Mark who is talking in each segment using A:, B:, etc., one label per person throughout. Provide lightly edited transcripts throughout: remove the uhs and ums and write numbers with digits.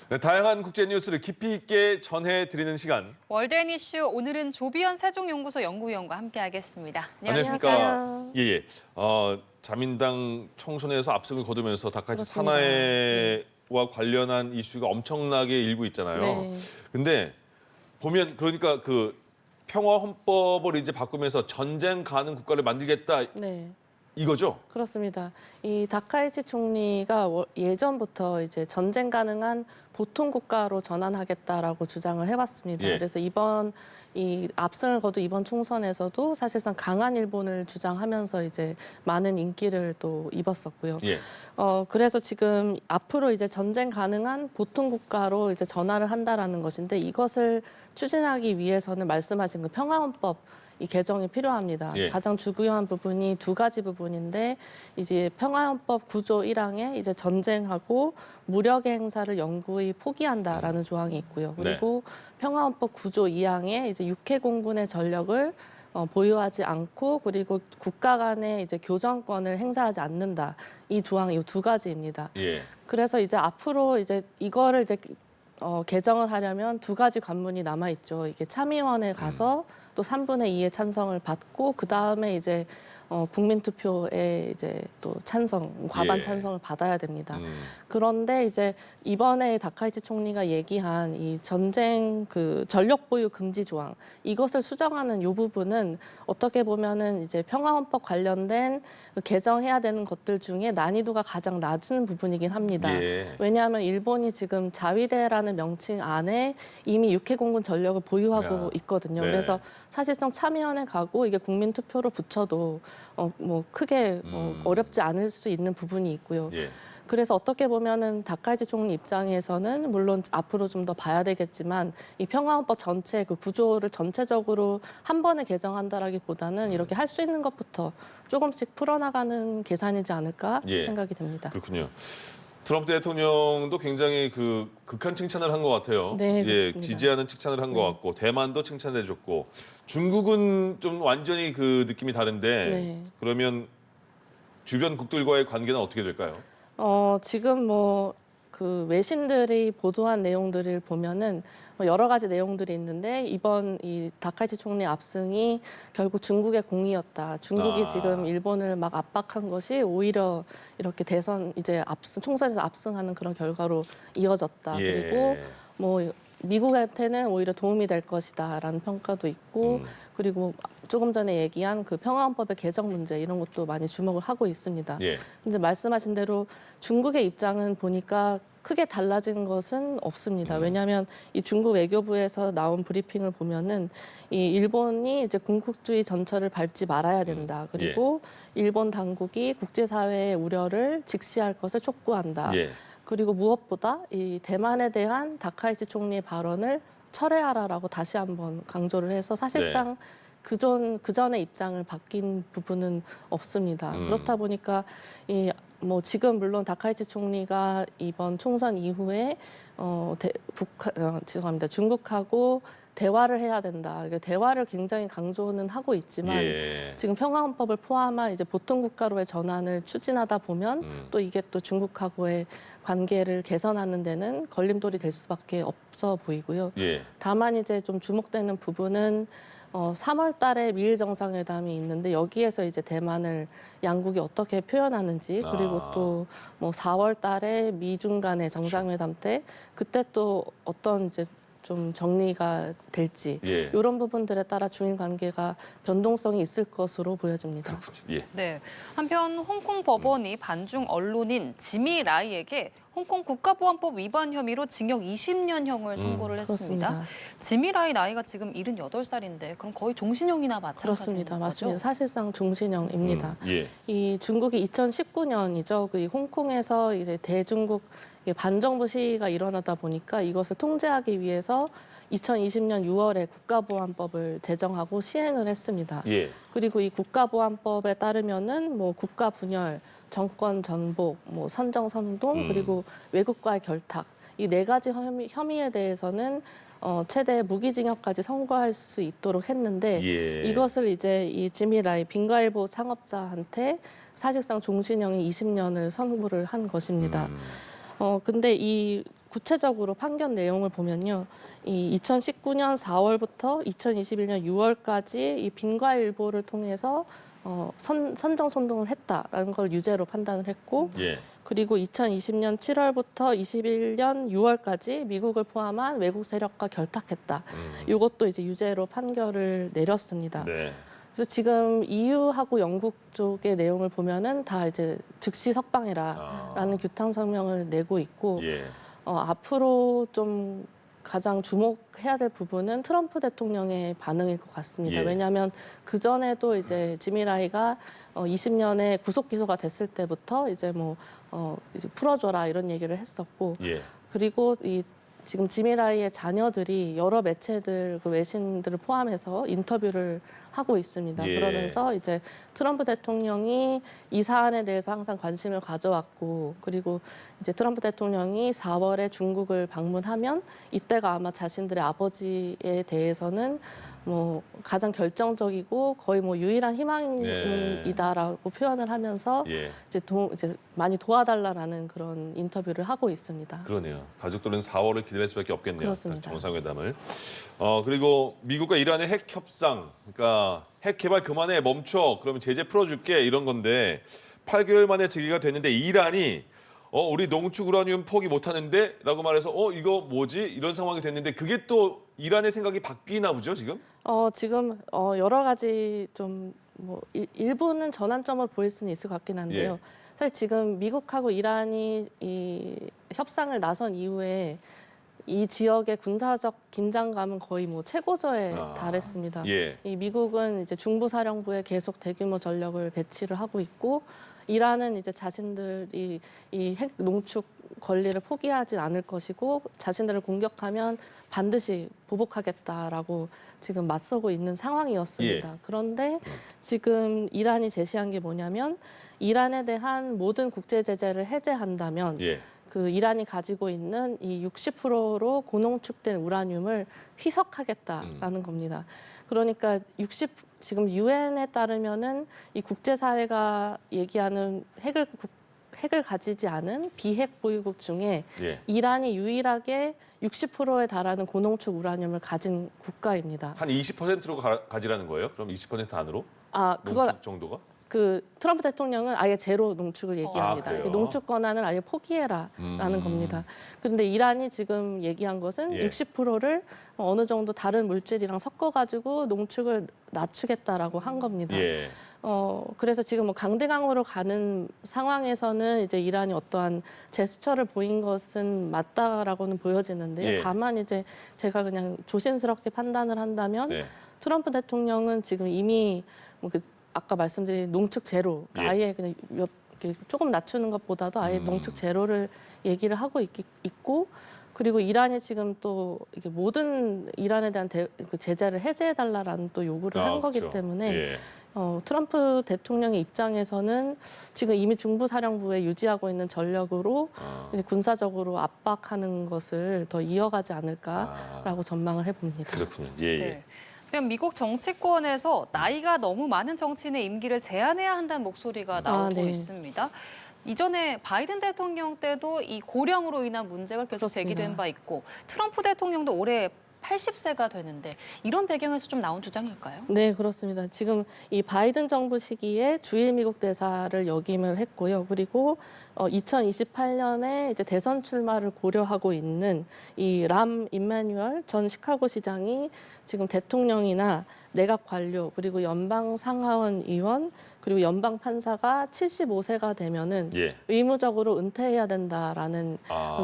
A: 네, 다양한 국제 뉴스를 깊이 있게 전해드리는 시간.
B: 월드앤 이슈 오늘은 조비현 세종연구소 연구위원과 함께하겠습니다. 안녕하십니까?
A: 안녕하십니까? 예. 자민당 총선에서 압승을 거두면서 다카이치
C: 그렇습니다.
A: 사나이와 관련한 이슈가 엄청나게 일고 있잖아요.
C: 네.
A: 근데 보면 그러니까 그 평화 헌법을 이제 바꾸면서 전쟁 가능 국가를 만들겠다
C: 네,
A: 이거죠?
C: 그렇습니다. 이 다카이치 총리가 예전부터 이제 전쟁 가능한 보통 국가로 전환하겠다라고 주장을 해왔습니다.
A: 예.
C: 그래서 이번 이 압승을 거둔 이번 총선에서도 사실상 강한 일본을 주장하면서 이제 많은 인기를 또 입었었고요.
A: 예.
C: 그래서 지금 앞으로 이제 전쟁 가능한 보통 국가로 이제 전환을 한다라는 것인데 이것을 추진하기 위해서는 말씀하신 그 평화헌법 이 개정이 필요합니다.
A: 예.
C: 가장 중요한 부분이 두 가지 부분인데 이제 평화헌법 9조 1항에 이제 전쟁하고 무력의 행사를 영구히 포기한다라는 조항이 있고요. 그리고 평화헌법 9조 2항에 이제 육해공군의 전력을 보유하지 않고 그리고 국가 간의 이제 교전권을 행사하지 않는다. 이 조항 이 두 가지입니다.
A: 예.
C: 그래서 이제 앞으로 이제 이거를 이제 개정을 하려면 두 가지 관문이 남아 있죠. 이게 참의원에 가서 또 3분의 2의 찬성을 받고 그 다음에 이제 국민 투표에 이제 또 과반
A: 예.
C: 찬성을 받아야 됩니다. 그런데 이제 이번에 다카이치 총리가 얘기한 이 전쟁 그 전력 보유 금지 조항 이것을 수정하는 이 부분은 어떻게 보면은 이제 평화헌법 관련된 그 개정해야 되는 것들 중에 난이도가 가장 낮은 부분이긴 합니다.
A: 예.
C: 왜냐하면 일본이 지금 자위대라는 명칭 안에 이미 육해공군 전력을 보유하고 있거든요.
A: 네.
C: 그래서 사실상 참의원에 가고 이게 국민 투표로 붙여도 뭐 크게 어렵지 않을 수 있는 부분이 있고요.
A: 예.
C: 그래서 어떻게 보면은 다카이치 총리 입장에서는 물론 앞으로 좀 더 봐야 되겠지만 이 평화헌법 전체 그 구조를 전체적으로 한 번에 개정한다라기보다는 이렇게 할 수 있는 것부터 조금씩 풀어나가는 계산이지 않을까
A: 예.
C: 생각이 됩니다.
A: 그렇군요. 트럼프 대통령도 굉장히 그 극한 칭찬을 한 것 같아요.
C: 네,
A: 예,
C: 그렇습니다.
A: 지지하는 칭찬을 한 것
C: 네.
A: 같고 대만도 칭찬해줬고 중국은 좀 완전히 그 느낌이 다른데
C: 네.
A: 그러면 주변 국들과의 관계는 어떻게 될까요?
C: 지금 뭐 그 외신들이 보도한 내용들을 보면은 여러 가지 내용들이 있는데 이번 이 다카이치 총리 압승이 결국 중국의 공이었다. 중국이 지금 일본을 막 압박한 것이 오히려 이렇게 대선 이제 총선에서 압승하는 그런 결과로 이어졌다.
A: 예.
C: 그리고 뭐 미국한테는 오히려 도움이 될 것이다라는 평가도 있고 그리고 조금 전에 얘기한 그 평화헌법의 개정 문제 이런 것도 많이 주목을 하고 있습니다.
A: 예.
C: 근데 말씀하신 대로 중국의 입장은 보니까 크게 달라진 것은 없습니다. 왜냐하면 이 중국 외교부에서 나온 브리핑을 보면은 이 일본이 이제 군국주의 전철을 밟지 말아야 된다. 그리고 일본 당국이 국제사회의 우려를 직시할 것을 촉구한다.
A: 예.
C: 그리고 무엇보다 이 대만에 대한 다카이치 총리의 발언을 철회하라라고 다시 한번 강조를 해서 사실상 그전의 입장을 바뀐 부분은 없습니다. 그렇다 보니까 뭐 지금 물론 다카이치 총리가 이번 총선 이후에 중국하고 대화를 해야 된다. 그러니까 대화를 굉장히 강조는 하고 있지만 지금 평화헌법을 포함한 이제 보통 국가로의 전환을 추진하다 보면 또 이게 또 중국하고의 관계를 개선하는 데는 걸림돌이 될 수밖에 없어 보이고요. 다만 이제 좀 주목되는 부분은 3월 달에 미일 정상회담이 있는데 여기에서 이제 대만을 양국이 어떻게 표현하는지 그리고 또 뭐 4월 달에 미중 간의 정상회담 때 그때 또 어떤 이제 좀 정리가 될지 이런 부분들에 따라 중일 관계가 변동성이 있을 것으로 보여집니다.
B: 네. 한편 홍콩 법원이 반중 언론인 지미 라이에게 홍콩 국가보안법 위반 혐의로 징역 20년형을 선고를 했습니다.
C: 그렇습니다.
B: 지미 라이 나이가 지금 78살인데 그럼 거의 종신형이나 마찬가지인
C: 그렇습니다.
B: 거죠?
C: 맞습니다. 사실상 종신형입니다. 이 중국이 2019년이죠. 그 홍콩에서 이제 대중국 반정부 시위가 일어나다 보니까 이것을 통제하기 위해서 2020년 6월에 국가보안법을 제정하고 시행을 했습니다. 그리고 이 국가보안법에 따르면은 뭐 국가 분열, 정권 전복, 뭐 선정 선동 그리고 외국과의 결탁 이 네 가지 혐의에 대해서는 최대 무기징역까지 선고할 수 있도록 했는데 이것을 이제 이 지미 라이 빙가일보 창업자한테 사실상 종신형이 20년을 선고를 한 것입니다. 근데 이 구체적으로 판결 내용을 보면요. 이 2019년 4월부터 2021년 6월까지 이 빈과일보를 통해서 선정 선동을 했다라는 걸 유죄로 판단을 했고
A: 예.
C: 그리고 2020년 7월부터 21년 6월까지 미국을 포함한 외국 세력과 결탁했다. 이것도 이제 유죄로 판결을 내렸습니다.
A: 네.
C: 그래서 지금 EU하고 영국 쪽의 내용을 보면은 다 이제 즉시 석방해라라는 규탄 성명을 내고 있고
A: 예.
C: 앞으로 좀 가장 주목해야 될 부분은 트럼프 대통령의 반응일 것 같습니다.
A: 예.
C: 왜냐하면 그 전에도 이제 지미 라이가 20년에 구속 기소가 됐을 때부터 이제 이제 풀어줘라 이런 얘기를 했었고,
A: 예.
C: 그리고 지금 지미 라이의 자녀들이 여러 매체들 그 외신들을 포함해서 인터뷰를 하고 있습니다.
A: 예.
C: 그러면서 이제 트럼프 대통령이 이 사안에 대해서 항상 관심을 가져왔고, 그리고 이제 트럼프 대통령이 4월에 중국을 방문하면 이때가 아마 자신들의 아버지에 대해서는 가장 결정적이고 거의 유일한 희망이다라고 표현을 하면서
A: 예.
C: 이제 많이 도와달라라는 그런 인터뷰를 하고 있습니다.
A: 그러네요. 가족들은 4월을 기다릴 수밖에 없겠네요.
C: 그렇습니다.
A: 정상회담을. 그리고 미국과 이란의 핵 협상, 그러니까 핵 개발 그만해 멈춰. 그러면 제재 풀어줄게 이런 건데 8개월 만에 재개가 됐는데 이란이 우리 농축 우라늄 포기 못하는데라고 말해서 이거 뭐지 이런 상황이 됐는데 그게 또 이란의 생각이 바뀌나 보죠 지금?
C: 지금 여러 가지 좀 일부는 전환점을 보일 수는 있을 것 같긴 한데요.
A: 예.
C: 사실 지금 미국하고 이란이 이 협상을 나선 이후에 이 지역의 군사적 긴장감은 거의 최고조에 달했습니다.
A: 예.
C: 이 미국은 이제 중부사령부에 계속 대규모 전력을 배치를 하고 있고, 이란은 이제 자신들이 이 핵 농축 권리를 포기하지 않을 것이고 자신들을 공격하면 반드시 보복하겠다라고 지금 맞서고 있는 상황이었습니다.
A: 예.
C: 그런데 지금 이란이 제시한 게 뭐냐면 이란에 대한 모든 국제 제재를 해제한다면
A: 예.
C: 그 이란이 가지고 있는 이 60%로 고농축된 우라늄을 희석하겠다라는 겁니다. 그러니까 지금 유엔에 따르면은 이 국제사회가 얘기하는 핵을 가지지 않은 비핵 보유국 중에
A: 예.
C: 이란이 유일하게 60%에 달하는 고농축 우라늄을 가진 국가입니다.
A: 한 20%로 가지라는 거예요? 그럼 20% 안으로?
C: 그건
A: 농축 정도가?
C: 그 트럼프 대통령은 아예 제로 농축을 얘기합니다.
A: 그래요?
C: 농축 권한을 아예 포기해라라는 겁니다. 그런데 이란이 지금 얘기한 것은
A: 예.
C: 60%를 어느 정도 다른 물질이랑 섞어가지고 농축을 낮추겠다라고 한 겁니다.
A: 예.
C: 그래서 지금 강대강으로 가는 상황에서는 이제 이란이 어떠한 제스처를 보인 것은 맞다라고는 보여지는데요.
A: 예.
C: 다만 이제 제가 그냥 조심스럽게 판단을 한다면
A: 네.
C: 트럼프 대통령은 지금 이미 아까 말씀드린 농축 제로,
A: 예.
C: 아예 그냥 이렇게 조금 낮추는 것보다도 아예 농축 제로를 얘기를 하고 있고, 그리고 이란이 지금 또 이게 모든 이란에 대한 그 제재를 해제해달라라는 또 요구를 한 거기
A: 그렇죠.
C: 때문에
A: 예.
C: 트럼프 대통령의 입장에서는 지금 이미 중부사령부에 유지하고 있는 전력으로 이제 군사적으로 압박하는 것을 더 이어가지 않을까라고 전망을 해봅니다.
A: 그렇군요. 예, 예.
B: 네. 그럼 미국 정치권에서 나이가 너무 많은 정치인의 임기를 제한해야 한다는 목소리가 나오고
C: 네.
B: 있습니다. 이전에 바이든 대통령 때도 이 고령으로 인한 문제가 계속
C: 그렇습니다.
B: 제기된 바 있고 트럼프 대통령도 올해 80세가 되는데 이런 배경에서 좀 나온 주장일까요?
C: 네, 그렇습니다. 지금 이 바이든 정부 시기에 주일 미국 대사를 역임을 했고요. 그리고 2028년에 이제 대선 출마를 고려하고 있는 이 람 임마뉴얼 전 시카고 시장이 지금 대통령이나 내각 관료 그리고 연방 상하원 의원 그리고 연방 판사가 75세가 되면은
A: 예.
C: 의무적으로 은퇴해야 된다라는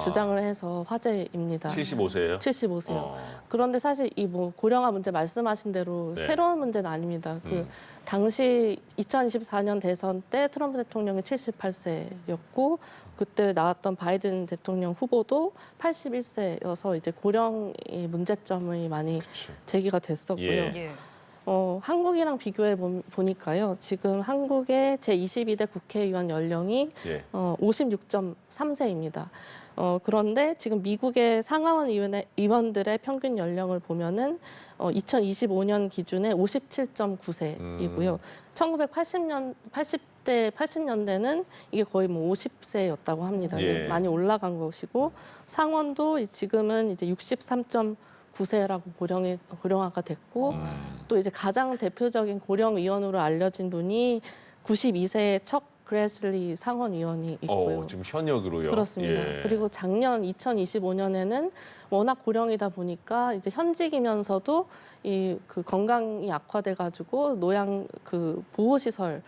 C: 주장을 해서 화제입니다.
A: 75세예요?
C: 75세요. 그런데 사실 이 고령화 문제 말씀하신 대로
A: 네.
C: 새로운 문제는 아닙니다. 그 당시 2024년 대선 때 트럼프 대통령이 78세였고 그때 나왔던 바이든 대통령 후보도 81세여서 이제 고령의 문제점이 많이
A: 그쵸.
C: 제기가 됐었고요.
A: 예.
B: 예.
C: 한국이랑 비교해 보니까요. 지금 한국의 제22대 국회의원 연령이
A: 예.
C: 56.3세입니다. 그런데 지금 미국의 상하원 의원들의 평균 연령을 보면은 2025년 기준에 57.9세이고요. 80대, 80년대는 이게 거의 뭐 50세였다고 합니다.
A: 예.
C: 많이 올라간 것이고 상원도 지금은 이제 63.9세라고 고령화가 됐고 또 이제 가장 대표적인 고령의원으로 알려진 분이 92세의 척 그레슬리 상원의원이 있고요.
A: 지금 현역으로요.
C: 그렇습니다.
A: 예.
C: 그리고 작년 2025년에는 워낙 고령이다 보니까 이제 현직이면서도 이 그 건강이 악화돼가지고 노양 그 보호시설로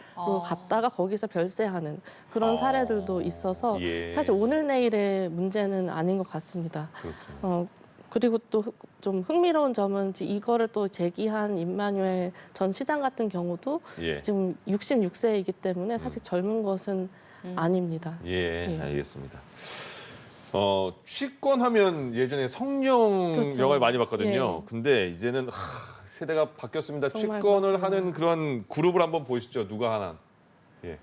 C: 갔다가 거기서 별세하는 그런 사례들도 있어서
A: 예.
C: 사실 오늘 내일의 문제는 아닌 것 같습니다.
A: 그렇군요.
C: 그리고 또 좀 흥미로운 점은 이거를 또 제기한 임마누엘 전 시장 같은 경우도
A: 예.
C: 지금 66세이기 때문에 사실 젊은 것은 아닙니다.
A: 예,
C: 예.
A: 알겠습니다. 취권하면 예전에 성령
C: 그렇죠.
A: 영화를 많이 봤거든요.
C: 예.
A: 근데 이제는 세대가 바뀌었습니다.
C: 정말
A: 취권을
C: 그렇습니다.
A: 하는 그런 그룹을 한번 보시죠. 누가 하나. 예.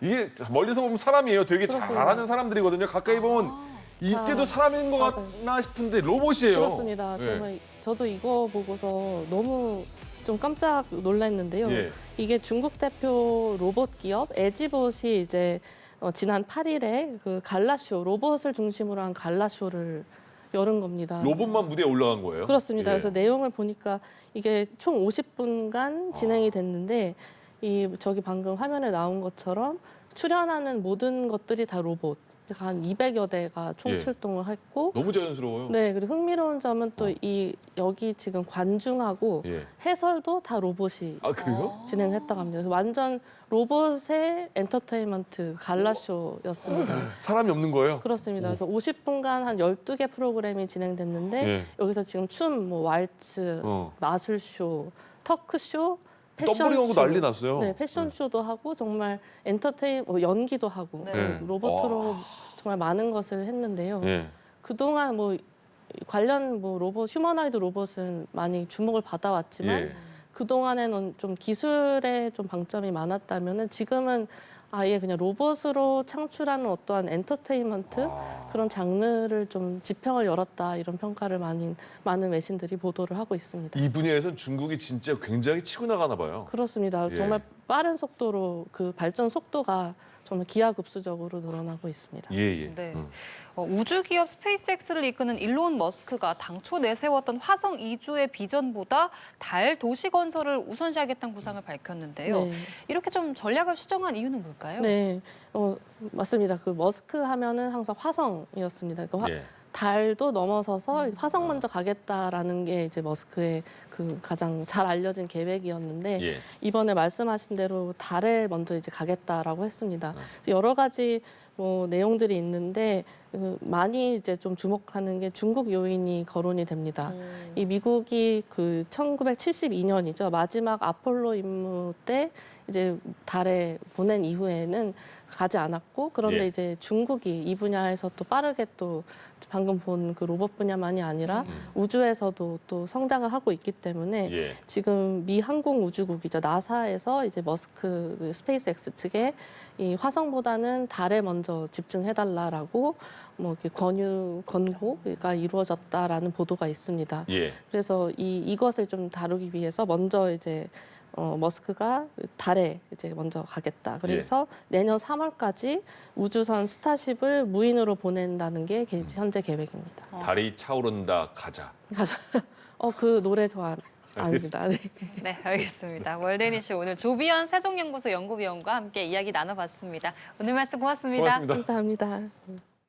A: 이게 멀리서 보면 사람이에요. 되게
C: 그렇습니다.
A: 잘하는 사람들이거든요. 가까이 보면 이때도 사람인 것
C: 맞아요.
A: 같나 싶은데 로봇이에요.
C: 그렇습니다.
A: 예.
C: 정말 저도 이거 보고서 너무 좀 깜짝 놀랐는데요.
A: 예.
C: 이게 중국 대표 로봇 기업 에지봇이 이제 지난 8일에 그 갈라쇼 로봇을 중심으로 한 갈라쇼를 열은 겁니다.
A: 로봇만 무대에 올라간 거예요?
C: 그렇습니다.
A: 예.
C: 그래서 내용을 보니까 이게 총 50분간 진행이 됐는데 이 저기 방금 화면에 나온 것처럼 출연하는 모든 것들이 다 로봇. 그래서 한 200여 대가 총
A: 예.
C: 출동을 했고
A: 너무 자연스러워요.
C: 네, 그리고 흥미로운 점은 또 이 여기 지금 관중하고
A: 예.
C: 해설도 다 로봇이
A: 아, 그래요?
C: 진행했다고 합니다. 그래서 완전 로봇의 엔터테인먼트 갈라쇼였습니다.
A: 사람이 없는 거예요?
C: 그렇습니다. 그래서 50분간 한 12개 프로그램이 진행됐는데
A: 예.
C: 여기서 지금 춤, 뭐 왈츠,
A: 어.
C: 마술쇼, 터크쇼,
A: 덤블링 하고
C: 패션쇼.
A: 난리 났어요.
C: 네, 패션쇼도 하고 정말 연기도 하고
B: 네.
A: 네.
C: 로봇으로 정말 많은 것을 했는데요.
A: 예.
C: 그동안 뭐 관련 뭐 로봇, 휴머나이드 로봇은 많이 주목을 받아왔지만
A: 예.
C: 그동안에는 좀 기술에 좀 방점이 많았다면은 지금은 아예 그냥 로봇으로 창출하는 어떠한 엔터테인먼트 그런 장르를 좀 지평을 열었다 이런 평가를 많은 외신들이 보도를 하고 있습니다.
A: 이 분야에서는 중국이 진짜 굉장히 치고 나가나 봐요.
C: 그렇습니다.
A: 예.
C: 정말 빠른 속도로 그 발전 속도가 정말 기하급수적으로 늘어나고 있습니다.
A: 예, 예.
B: 네. 우주 기업 스페이스X를 이끄는 일론 머스크가 당초 내세웠던 화성 이주의 비전보다 달 도시 건설을 우선시하겠다는 구상을 밝혔는데요.
C: 네.
B: 이렇게 좀 전략을 수정한 이유는 뭘까요?
C: 네, 맞습니다. 그 머스크 하면은 항상 화성이었습니다. 그러니까
A: 예.
C: 달도 넘어서서 화성 먼저 가겠다라는 게 이제 머스크의 그 가장 잘 알려진 계획이었는데
A: 예.
C: 이번에 말씀하신 대로 달에 먼저 이제 가겠다라고 했습니다. 여러 가지 뭐 내용들이 있는데 많이 이제 좀 주목하는 게 중국 요인이 거론이 됩니다. 이 미국이 그 1972년이죠. 마지막 아폴로 임무 때 이제 달에 보낸 이후에는 가지 않았고 그런데
A: 예.
C: 이제 중국이 이 분야에서 또 빠르게 또 방금 본 그 로봇 분야만이 아니라 우주에서도 또 성장을 하고 있기 때문에
A: 예.
C: 지금 미 항공우주국이죠. 나사에서 이제 머스크 그 스페이스X 측에 이 화성보다는 달에 먼저 집중해달라라고 뭐 이렇게 권고가 이루어졌다라는 보도가 있습니다.
A: 예.
C: 그래서 이것을 좀 다루기 위해서 먼저 이제 머스크가 달에 이제 먼저 가겠다. 그래서 내년 3월까지 우주선 스타쉽을 무인으로 보낸다는 게 현재 계획입니다.
A: 달이 차오른다 가자.
C: 가자. 그 노래 저 아닙니다. 네.
B: 네, 알겠습니다. 월드니시 오늘 조비현 세종연구소 연구위원과 함께 이야기 나눠봤습니다. 오늘 말씀 고맙습니다.
A: 고맙습니다.
C: 감사합니다.